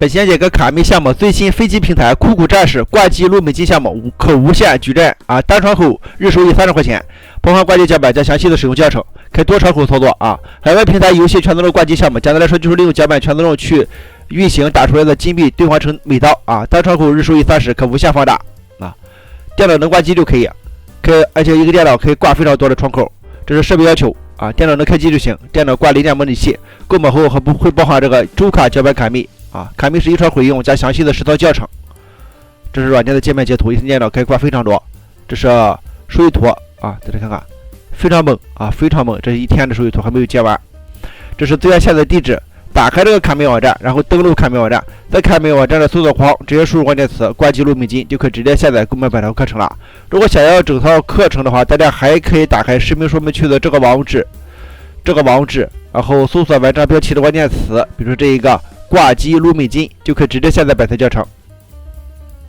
本衔接个卡密项目最新飞机平台酷酷战士挂机入美金项目可无限矩阵啊！单窗口日收益30块钱，包含挂机脚本加详细的使用教程，可以多窗口操作啊！海外平台游戏全自动挂机项目，简单来说就是利用脚本全自动去运行打出来的金币兑换成美刀啊！单窗口日收益30，可无限放大啊！电脑能挂机就可以，而且一个电脑可以挂非常多的窗口，这是设备要求啊！电脑能开机就行，电脑挂零点模拟器，购买后还不会包含这个周卡脚本卡密。卡密是一串回用加详细的实操教程。这是软件的界面截图，一台电脑可以挂非常多。这是收益图啊，大家看看，非常猛啊，非常猛！这是一天的收益图还没有接完。这是资源下载地址，打开这个卡密网站，然后登录卡密网站，在卡密网站的搜索框直接输入关键词"挂机入美金"，就可以直接下载购买本套课程了。如果想要整套课程的话，大家还可以打开视频说明区的这个网址，然后搜索文章标题的关键词，比如说这一个"挂机入美金"，就可以直接下载本套教程。